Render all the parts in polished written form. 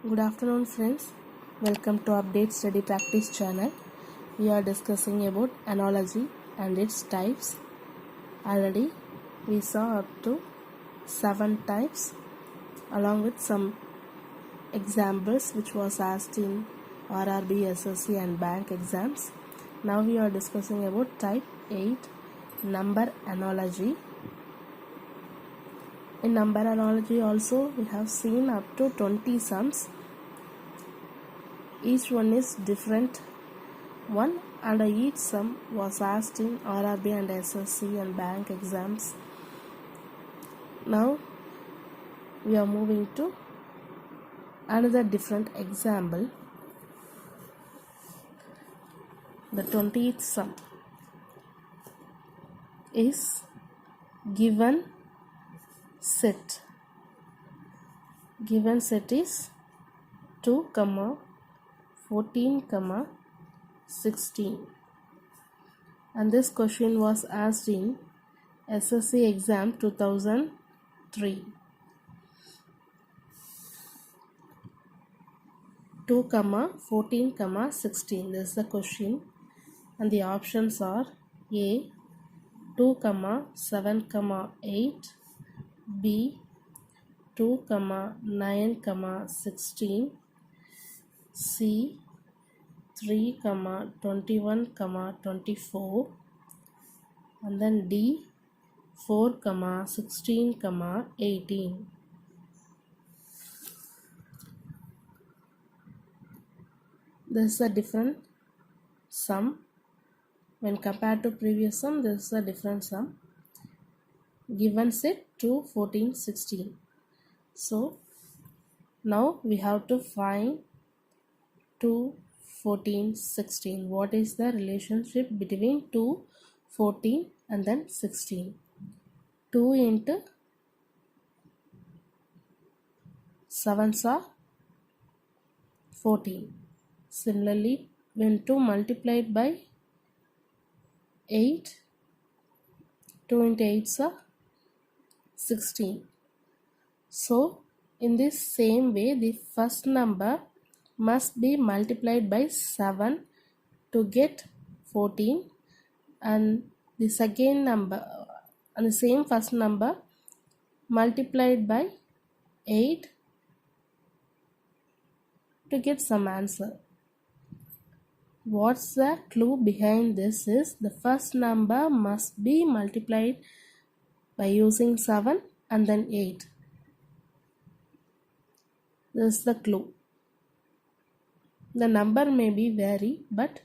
Good afternoon friends, welcome to Update Study Practice channel. We are discussing about analogy and its types. Already we saw up to 7 types along with some examples which was asked in RRB, SSC and bank exams. Now we are discussing about type 8, number analogy. In number analogy also we have seen up to 20 sums. Each one is different one and each sum was asked in RRB and SSC and bank exams. Now we are moving to another different example. The 20th sum is given set. Given set is 2, 14, 16, and this question was asked in SSC exam 2003. 2, 14, 16. This is the question, and the options are A 2, 7, 8, B 2, 9, 16, C 3, 21, 24, and then D 4, 16, 18. This is a different sum. When compared to previous sum, this is a different sum. Given set 2, 14, 16. So now we have to find 2, 14, 16. What is the relationship between 2, 14 and then 16? 2 into 7s are 14. Similarly, when 2 multiplied by 8, 2 into 8s are 16. So in this same way, the first number must be multiplied by 7 to get 14, and the second number and the same first number multiplied by 8 to get some answer. What's the clue behind this is the first number must be multiplied by using 7 and then 8. This is the clue. The number may be vary, but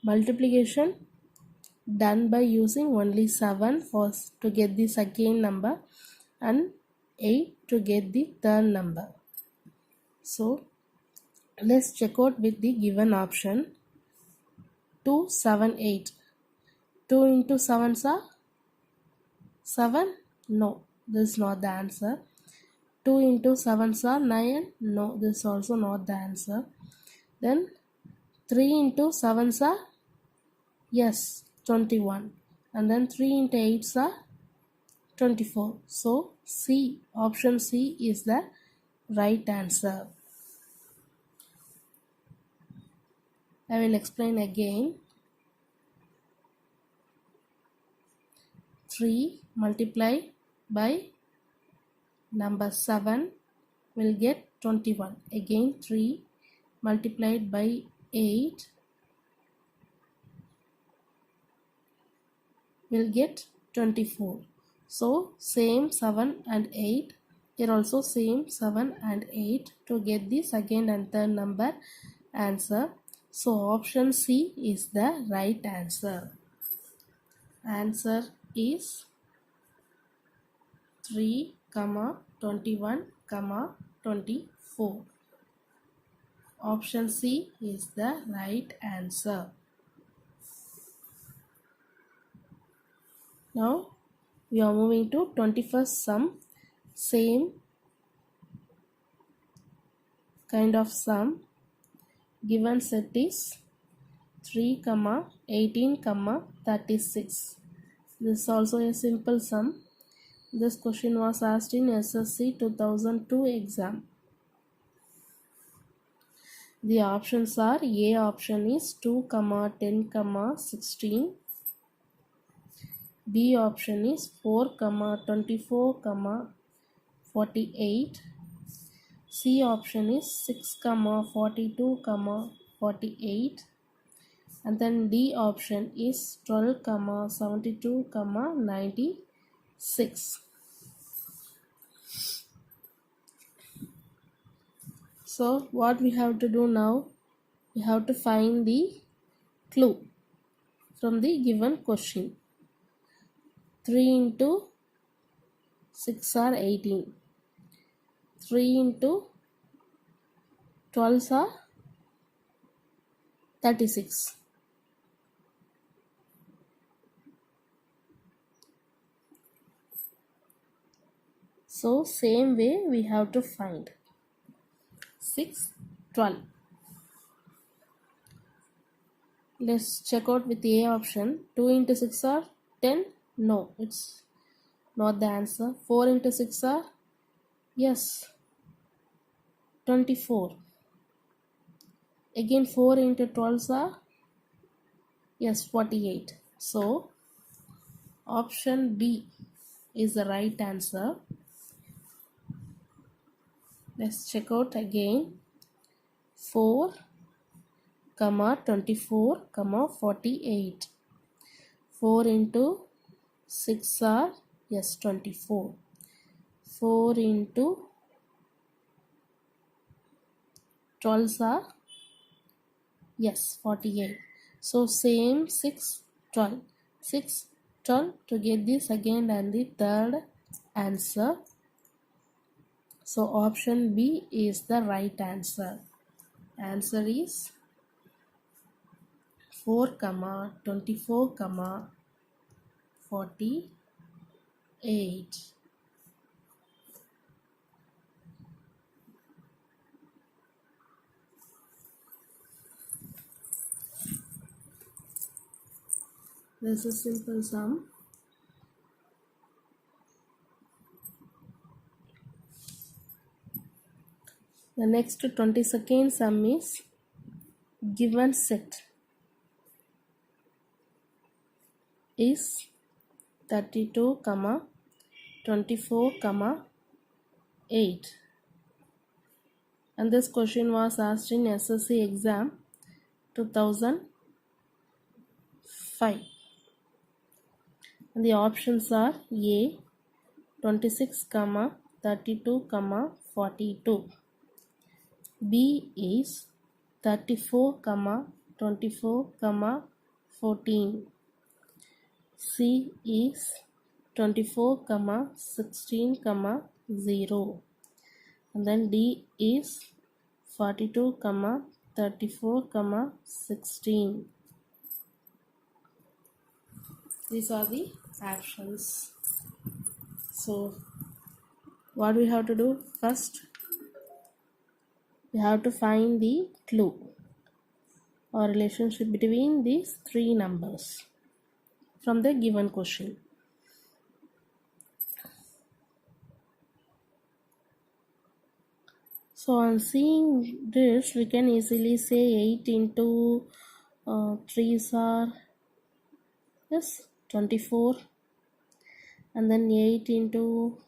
multiplication done by using only 7 to get the second number and 8 to get the third number. So let's check out with the given option. 2, 7, 8. 2 into 7s are 7? No, this is not the answer. 2 into 7s are 9? No, this is also not the answer. Then 3 into 7s are? Yes, 21. And then 3 into 8s are 24. So C, option C is the right answer. I will explain again. 3 multiplied by number 7 will get 21. Again 3 multiplied by 8 will get 24. So same 7 and 8. Here also same 7 and 8 to get the second and third number answer. So option C is the right answer. Answer is 3, 21, 24. Option C is the right answer. Now we are moving to 21st sum. Same kind of sum. Given set is 3, 18, 36. This is also a simple sum. This question was asked in SSC 2002 exam. The options are A option is 2, 10, 16. B option is 4, 24, 48. C option is 6, 42, 48. And then D option is 12, 72, 96. So what we have to do now, we have to find the clue from the given question. 3 into 6 are 18. 3 into 12 are 36. So same way we have to find 6, 12. Let's check out with the A option. 2 into 6 are 10. No, it's not the answer. 4 into 6 are, yes, 24. Again 4 into 12 are, yes, 48. So option B is the right answer. Let's check out again. 4, 24, 48. 4 into 6 are, yes, 24. 4 into 12 are, yes, 48. So same 6, 12. 6, 12 to get the second and the third answer. So option B is the right answer. Answer is 4, 24, 48. This is simple sum. The next 22nd sum is given set is 32, 24, 8. And this question was asked in SSC exam 2005. And the options are A 26, 32, 42. B is 34, 24, 14. C is 24, 16, 0. And then D is 42, 34, 16. These are the options. So what we have to do first? We have to find the clue or relationship between these three numbers from the given question. So on seeing this, we can easily say 8 into 3s are, yes, 24, and then 8 into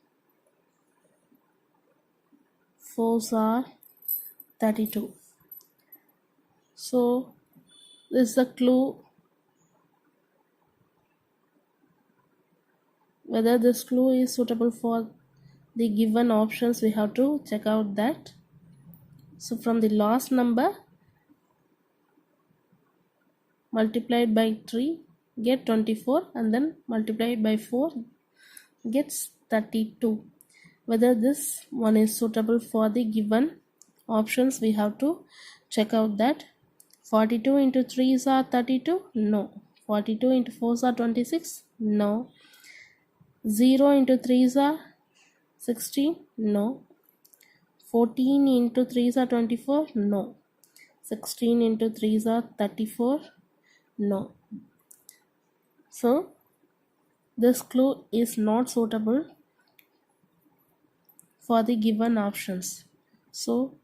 4s are 32. So this is the clue. Whether this clue is suitable for the given options, we have to check out that. So from the last number multiplied by 3 get 24, and then multiplied by 4 gets 32. Whether this one is suitable for the given options, we have to check out that. 42 into 3s are 32? No. 42 into 4s are 26? No. 0 into 3s are 16? No. 14 into 3s are 24? No. 16 into 3s are 34? No. So this clue is not suitable for the given options. So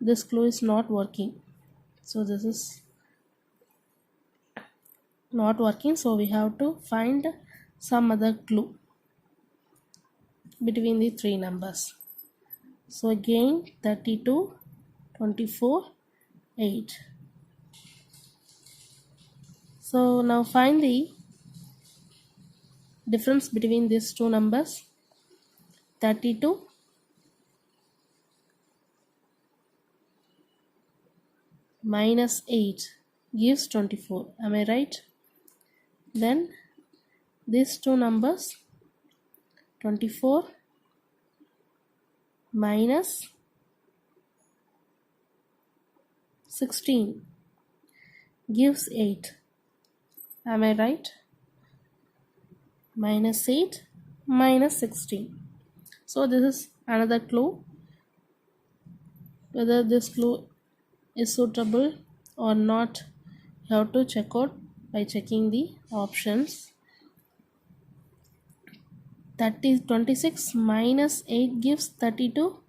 this clue is not working. So this is not working, so we have to find some other clue between the three numbers. So again 32, 24, 8. So now find the difference between these two numbers. 32 minus 8 gives 24. Am I right? Then these two numbers 24 minus 16 gives 8. Am I right? Minus 8 minus 16. So this is another clue. Whether this clue is suitable or not, you have to check out by checking the options. 26 minus 8 gives 32.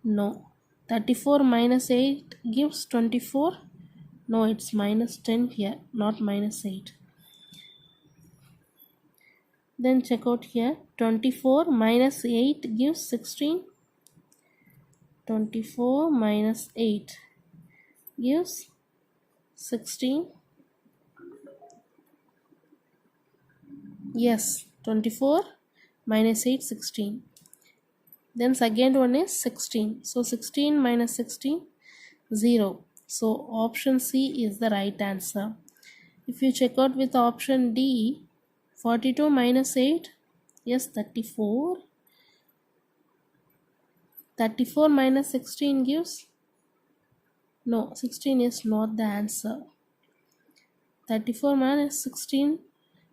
No. 34 minus 8 gives 24. No, it's minus 10 here, not minus 8. Then check out here. 24 minus 8 gives 16. 24 minus 8 gives 16. Yes, 24 minus 8, 16. Then second one is 16. So 16 minus 16, 0. So option C is the right answer. If you check out with option D, 42 minus 8, yes, 34. 34 minus 16 gives, no, 16 is not the answer. 34 minus 16,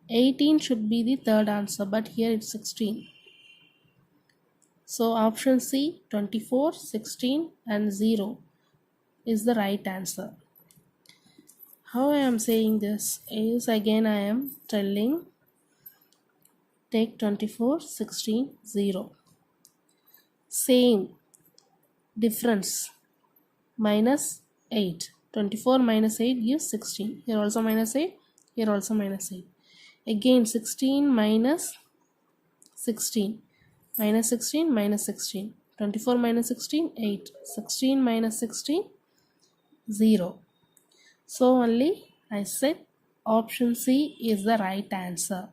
18 should be the third answer, but here it's 16. So option C, 24, 16 and 0 is the right answer. How I am saying this is, again I am telling, take 24, 16, 0. Same difference, minus 8. 24 minus 8 gives 16. Here also minus 8, here also minus 8. Again 16 minus 16. Minus 16 minus 16. 24 minus 16, 8. 16 minus 16, 0. So only I said option C is the right answer.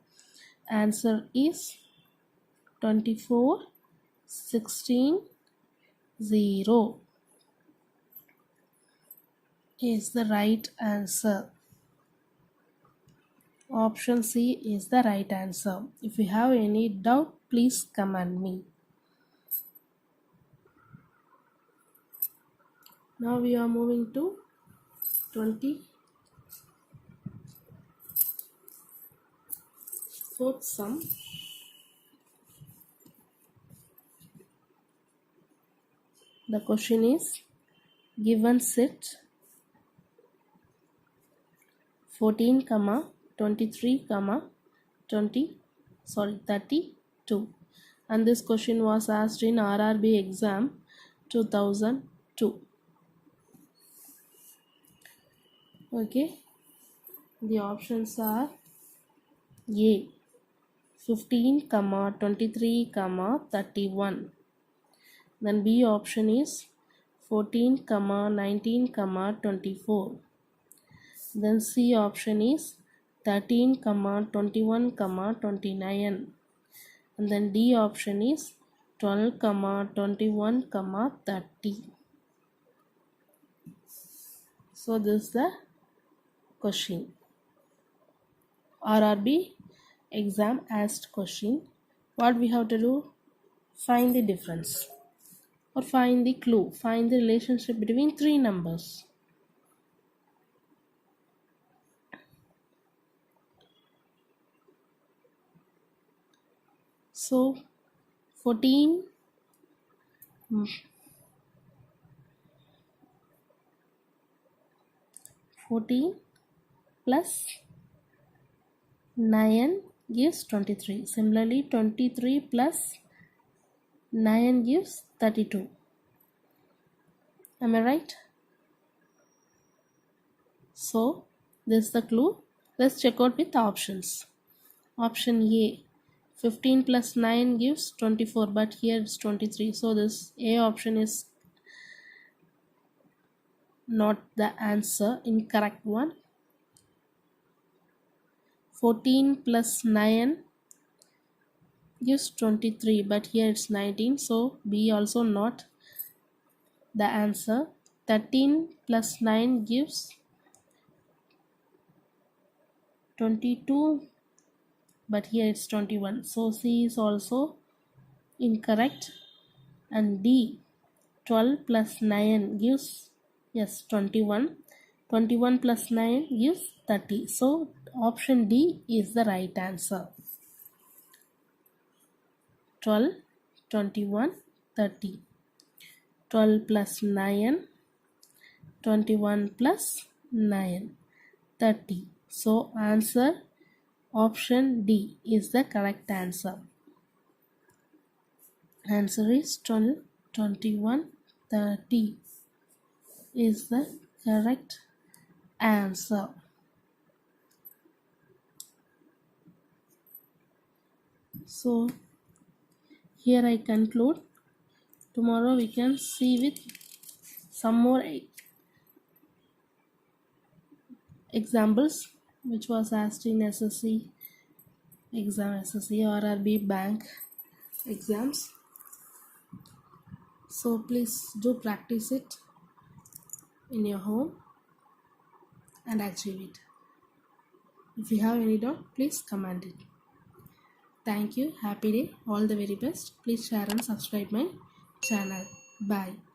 Answer is 24, 16, 0 is the right answer. Option C is the right answer. If you have any doubt, please comment me. Now we are moving to 24th sum. The question is, given set 14, 23, 32. And this question was asked in RRB exam 2002. Okay, the options are A 15, 23, 31. Then B option is 14, 19, 24. Then C option is 13, 21, 29. And then D option is 12, 21, 30. So this is the question. RRB exam asked question. What we have to do? Find the difference or find the clue. Find the relationship between three numbers. So 14 plus 9 gives 23. Similarly, 23 plus 9 gives 32. Am I right? So this is the clue. Let's check out with the options. Option A, 15 plus 9 gives 24, but here it's 23. So this A option is not the answer, incorrect one. 14 plus 9 gives 23, but here it's 19. So B also not the answer. 13 plus 9 gives 22, but here it's 21. So C is also incorrect. And D, 12 plus 9 gives, yes, 21. 21 plus 9 gives 30. So option D is the right answer. 12, 21, 30. 12 plus 9, 21 plus 9, 30. So answer option D is the correct answer. Answer is 12, 21, 30 is the correct answer. So here I conclude. Tomorrow we can see with some more examples which was asked in SSC exam, SSC RRB bank exams. So please do practice it in your home and achieve it. If you have any doubt, please comment it. Thank you. Happy day. All the very best. Please share and subscribe my channel. Bye.